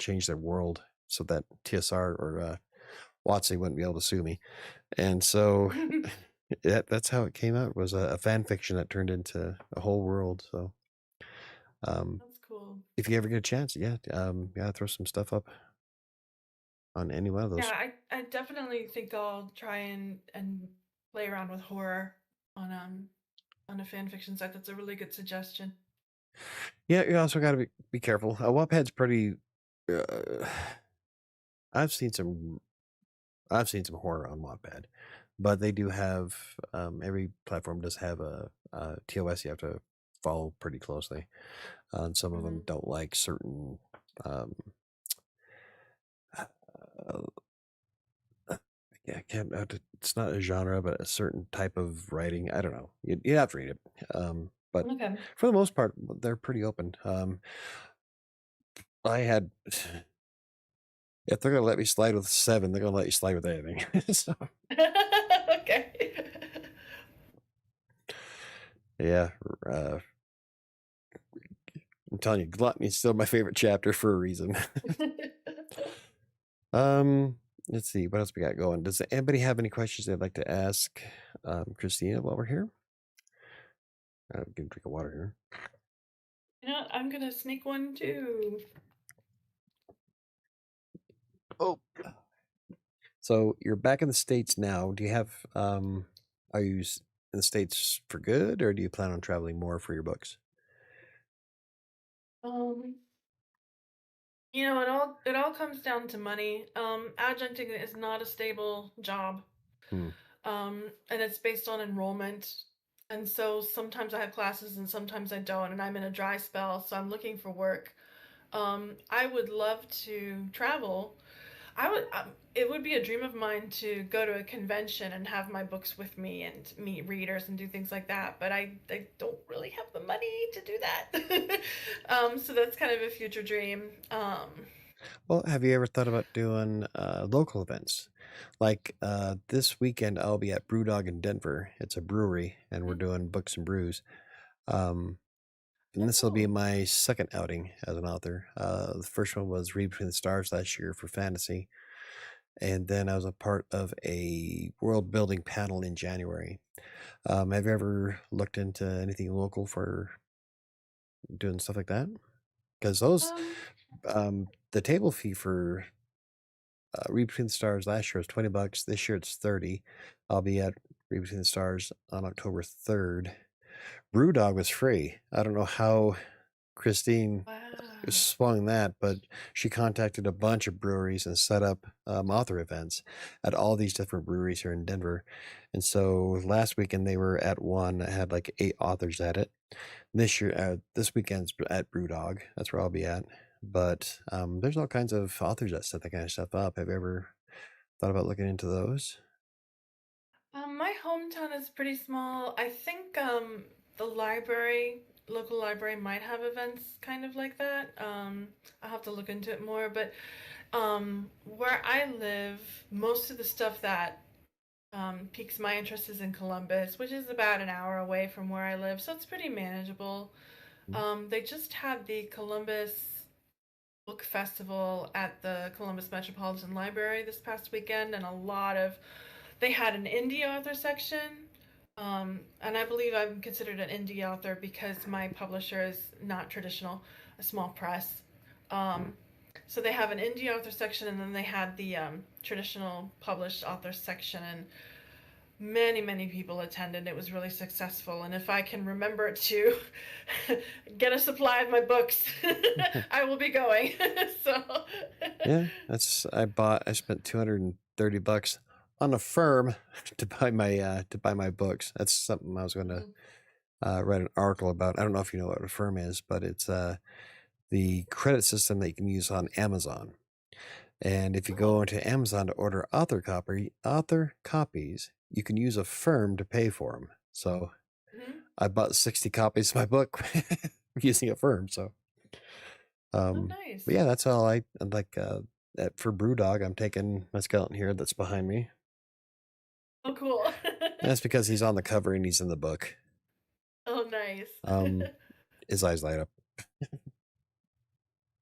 changed their world so that TSR or WotC wouldn't be able to sue me. And so that's how it came out. Was a fan fiction that turned into a whole world. So That's cool. if you ever get a chance, yeah, throw some stuff up on any one of Yeah, those. I definitely think I'll try and play around with horror on on a fan fiction site. That's a really good suggestion. Yeah, you also got to be careful. Wattpad's pretty. Uh, I've seen some. I've seen some horror on Wattpad, but they do have every platform does have a TOS you have to follow pretty closely. And some of them Hmm. don't like certain. Um, uh, yeah, I can't. It's not a genre, but a certain type of writing. I don't know. You have to read it. But Okay. for the most part, they're pretty open. I had. If they're gonna let me slide with Seven, they're gonna let you slide with anything. So Okay. yeah, uh, I'm telling you, Gluttony is still my favorite chapter for a reason. um, let's see what else we got going. Does anybody have any questions they'd like to ask Kristina while we're here? Get a drink of water here. You know what? I'm gonna sneak one too. Oh, so you're back in the States now. Do you have are you in the States for good, or do you plan on traveling more for your books? Um, it all comes down to money. Adjuncting is not a stable job. Hmm. And it's based on enrollment. And so sometimes I have classes and sometimes I don't, and I'm in a dry spell, so I'm looking for work. I would love to travel. It would be a dream of mine to go to a convention and have my books with me and meet readers and do things like that, but I don't really have the money to do that. So that's kind of a future dream. Well, have you ever thought about doing local events? Like this weekend, I'll be at Brewdog in Denver. It's a brewery, and we're Mhm. doing books and brews. Um, and this will be Oh, my second outing as an author. The first one was Read Between the Stars last year for fantasy, and then I was a part of a world building panel in January. Have you ever looked into anything local for doing stuff like that? Because those, um, the table fee for Read Between the Stars last year was $20. This year it's 30. I'll be at Read Between the Stars on October 3rd. Brewdog was free. I don't know how Christine wow. swung that, but she contacted a bunch of breweries and set up author events at all these different breweries here in Denver. And so last weekend they were at one that had like 8 authors at it. This weekend's at Brewdog. That's where I'll be at. But there's all kinds of authors that set that kind of stuff up. Have you ever thought about looking into those? My hometown is pretty small. I think the local library might have events kind of like that. I'll have to look into it more, but where I live, most of the stuff that piques my interest is in Columbus, which is about an hour away from where I live, so it's pretty manageable. They just had the Columbus Book Festival at the Columbus Metropolitan Library this past weekend, and they had an indie author section. And I believe I'm considered an indie author because my publisher is not traditional, a small press. Um, so they have an indie author section, and then they had the traditional published author section, and many people attended. It was really successful, and if I can remember to get a supply of my books, I will be going. So, Yeah, I spent $230 on a firm to buy my books. That's something I was going to Mhm. write an article about. I don't know if you know what a firm is, but it's the credit system that you can use on Amazon. And if you go Oh. into Amazon to order author copies, you can use a firm to pay for them. So Mhm. I bought 60 copies of my book using a firm. So, Oh, but nice. yeah, that's all I like. For Brewdog, I'm taking my skeleton here that's behind me. Oh, cool. That's because he's on the cover and he's in the book. Oh, nice. Um, his eyes light up.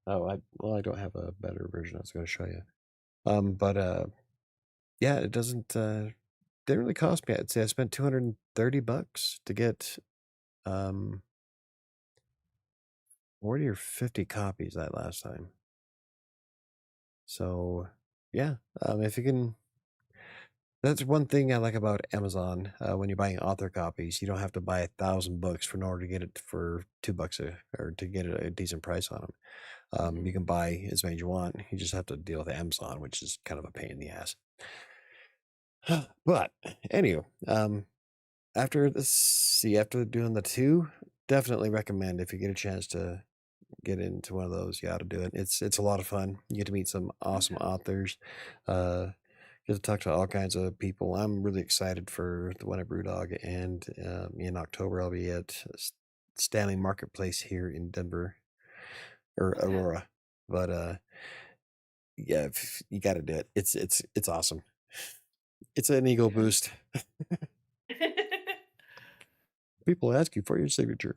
Oh, I don't have a better version. I was going to show you. But yeah, it didn't really cost me. I'd say I spent $230 to get 40 or 50 copies that last time. So yeah, if you can, that's one thing I like about Amazon. When you're buying author copies, you don't have to buy 1,000 books in order to get it for $2 or to get a decent price on them. You Mhm. can buy as many as you want. You just have to deal with Amazon, which is kind of a pain in the ass. But anyway, after doing the two, definitely recommend if you get a chance to get into one of those, you ought to do it. It's a lot of fun. You get to meet some awesome Okay. authors. Uh, get to talk to all kinds of people. I'm really excited for the one at Brewdog, and in October I'll be at Stanley Marketplace here in Denver or Okay. Aurora. But yeah, you got to do it. It's awesome. It's an ego Okay. boost. People ask you for your signature.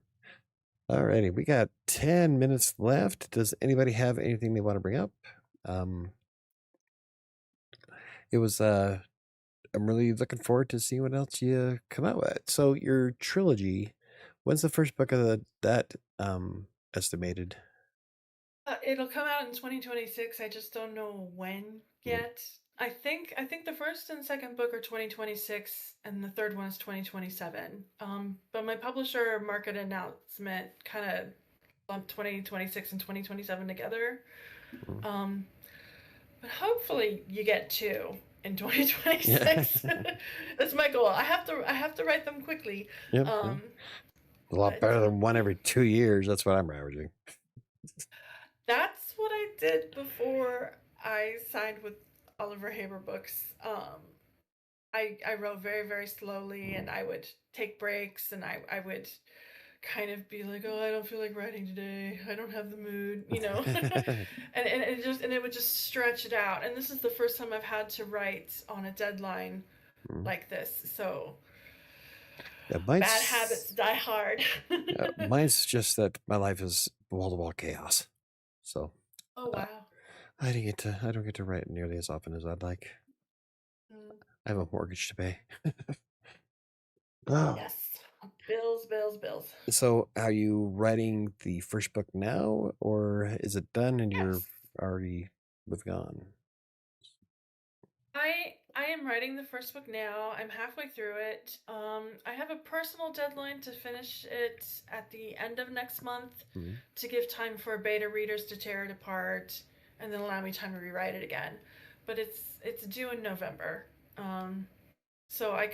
Alrighty, we got 10 minutes left. Does anybody have anything they want to bring up? Um, it was I'm really looking forward to seeing what else you come out with. So your trilogy, when's the first book of that estimated? It'll come out in 2026. I just don't know when Mm, yet. I think the first and second book are 2026 and the third one is 2027. But my publisher market announcement kind of lumped 2026 and 2027 together. mm. Um, but hopefully you get two in Yeah. 2026. That's my goal. I have to write them quickly. Yep. Yeah. Um, A lot but better than one every 2 years. That's what I'm averaging. that's what I did before I signed with Oliver Haber Books. I wrote very, very slowly and I would take breaks and I would kind of be like, oh, I don't feel like writing today. I don't have the mood, and it would just stretch it out. And this is the first time I've had to write on a deadline Mm. like this. So Yeah, bad habits die hard. mine's just that my life is wall to wall chaos. So Oh, uh, wow. I don't get to write nearly as often as I'd like. Mm, I have a mortgage to pay. Oh. yes. Bills, bills, bills. So, are you writing the first book now, or is it done and you're Yes. already moving on? I am writing the first book now. I'm halfway through it. I have a personal deadline to finish it at the end of next month Mm. to give time for beta readers to tear it apart and then allow me time to rewrite it again. But it's due in November. So I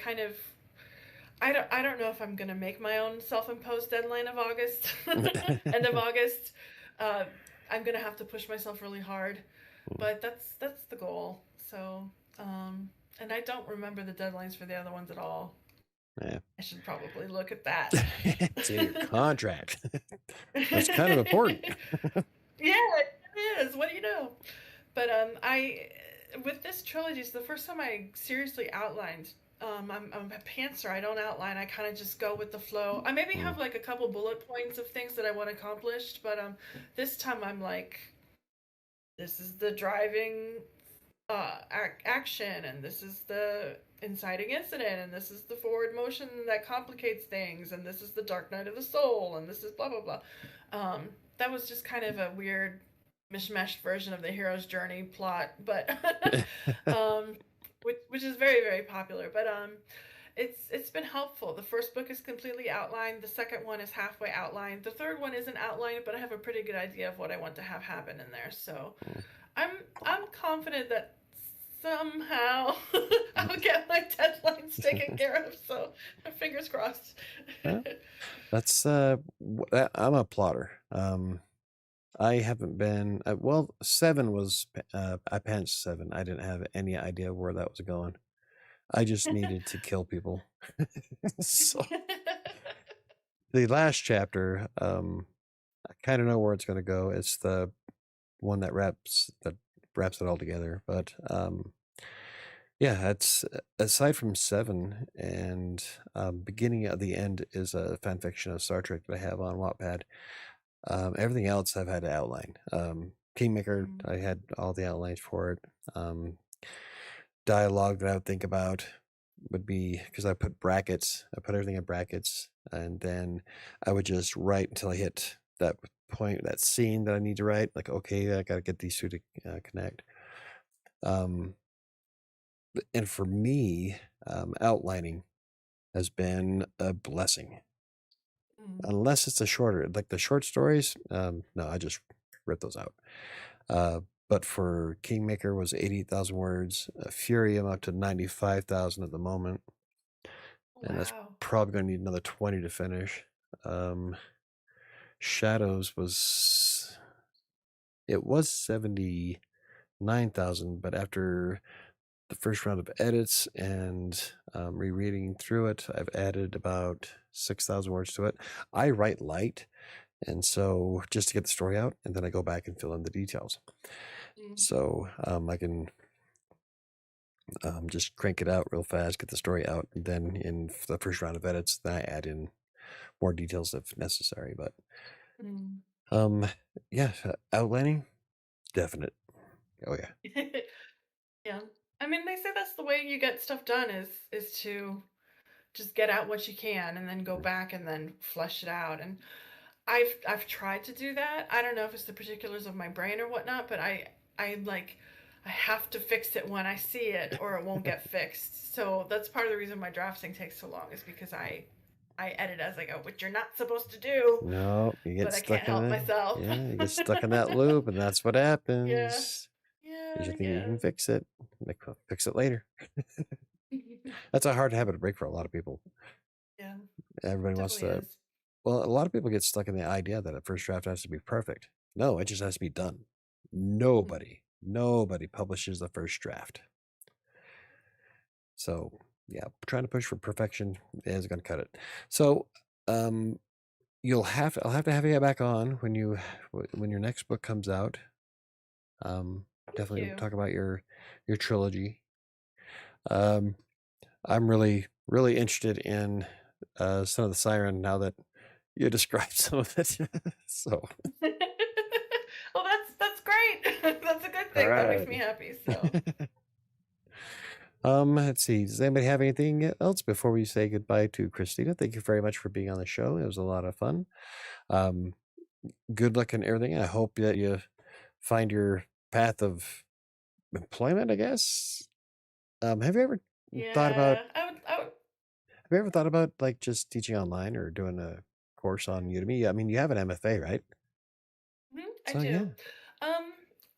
don't know if I'm gonna make my own self-imposed deadline of August, end of August. Uh, I'm gonna have to push myself really hard, but that's the goal. So, and I don't remember the deadlines for the other ones at all. Yeah. I should probably look at that. It's in your contract. That's kind of important. Yeah, it is. What do you know? But I with this trilogy, it's the first time I seriously outlined. I'm a pantser. I don't outline. I kind of just go with the flow. I maybe Mm. have like a couple bullet points of things that I want accomplished, but this time I'm like, this is the driving action, and this is the inciting incident, and this is the forward motion that complicates things, and this is the dark night of the soul, and this is blah blah blah. That was just kind of a weird mishmashed version of the hero's journey plot, but um, which is very very popular. But it's been helpful. The first book is completely outlined. The second one is halfway outlined. The third one isn't outlined, but I have a pretty good idea of what I want to have happen in there. So I'm I'm confident that somehow I'll get my deadlines taken care of. So fingers crossed. Well, that's I'm a plotter. I haven't been well. Seven was I penned seven. I didn't have any idea where that was going. I just needed to kill people. So the last chapter, I kind of know where it's going to go. It's the one that wraps it all together. But yeah, it's aside from seven and beginning at the end is a fan fiction of Star Trek that I have on Wattpad. Everything else I've had to outline. Kingmaker, Mm, I had all the outlines for it. Dialogue that I would think about would be because I put everything in brackets, and then I would just write until I hit that point, that scene that I need to write. Like, okay, I got to get these two to connect. Um, and for me, outlining has been a blessing. mm. Unless it's a shorter, like the short stories, no, I just rip those out. Uh, but for Kingmaker was 88,000 words. Fury, I'm up to 95,000 at the moment, and that's Wow. probably going to need another 20 to finish. Um, Shadows was 79,000, but after the first round of edits and rereading through it, I've added about 6,000 words to it. I write light, and so just to get the story out, and then I go back and fill in the details. Mm, So I can just crank it out real fast, get the story out, and then in the first round of edits, then I add in more details if necessary. But mm. um, yeah, outlining, definite. Oh yeah. Yeah. I mean, they say that's the way you get stuff done is to just get out what you can and then go back and then flesh it out. And I've tried to do that. I don't know if it's the particulars of my brain or whatnot, but I like I have to fix it when I see it or it won't get fixed. So that's part of the reason my drafting takes so long is because I edit as I go, which you're not supposed to do, No, you get but I can't stuck in help a myself. yeah, you get stuck in that loop, and that's what Yeah. happens. Yeah, Because you I think you can guess. fix it, like fix it later. That's a hard habit to break for a lot of people. Yeah, Everybody wants definitely to. is. Well, a lot of people get stuck in the idea that a first draft has to be perfect. No, it just has to be done. Mhm. Nobody publishes the first draft. So yeah, trying to push for perfection is going to cut it. So um, I'll have you back on when your next book comes out. Thank Definitely you. talk about your trilogy. Um, I'm really interested in some of the Siren now that you described some of it. So Well, that's great. That's a good all thing. That makes right. me happy. So. Let's see. Does anybody have anything else before we say goodbye to Christina? Thank you very much for being on the show. It was a lot of fun. Um, good luck in everything. I hope that you find your path of employment, I guess. Have you ever thought about Yeah, I would. have you ever thought about like just teaching online or doing a course on Udemy? I mean, you have an MFA, right? I So do. yeah. Um,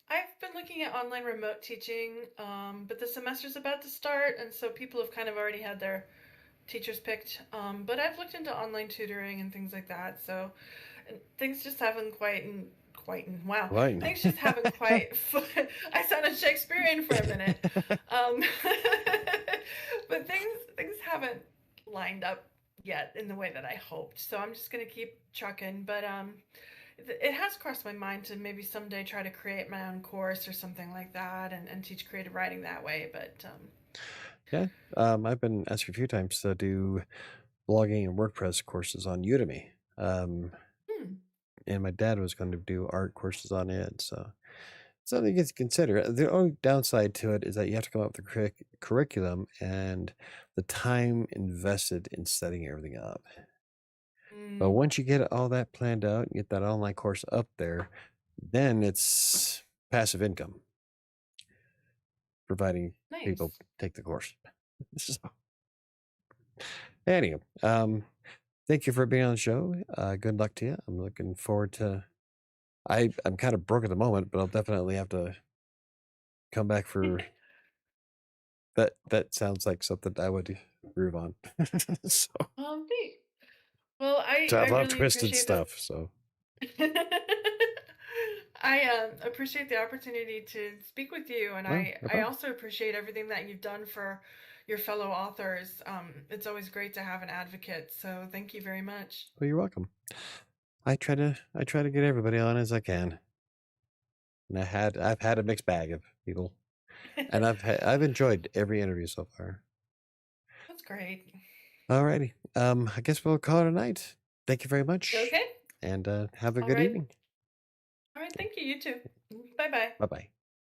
I've been looking at online remote teaching, but the semester's about to start, and so people have kind of already had their teachers picked. But I've looked into online tutoring and things like that. So and things just haven't wow, Right. things just haven't quite. I sounded Shakespearean for a minute, um, but things haven't lined up yet in the way that I hoped. So I'm just gonna keep trucking. But it has crossed my mind to maybe someday try to create my own course or something like that and teach creative writing that way. But Yeah. I've been asked a few times to do blogging and WordPress courses on Udemy. hmm, And my dad was going to do art courses on it. So something you can consider. The only downside to it is that you have to come up with the curriculum and the time invested in setting everything up. But hmm, once you get all that planned out and get that online course up there, then it's passive income, providing people nice. take the course. So, anyway, thank you for being on the show. Good luck to you. I'm looking forward to. I'm kind of broke at the moment, but I'll definitely have to come back for that. That sounds like something I would groove on. So, Neat. Well, I I love really twisted appreciate the. stuff. So, I appreciate the opportunity to speak with you, and well, no I problem. also appreciate everything that you've done for your fellow authors. It's always great to have an advocate, so thank you very much. Well, you're welcome. I try to get everybody on as I can. And I've had a mixed bag of people, and I've enjoyed every interview so far. That's great. Alrighty, I guess we'll call it a night. Thank you very much, Okay. and have a All good right. evening. All right. Thank you. You too. Bye bye. Bye bye.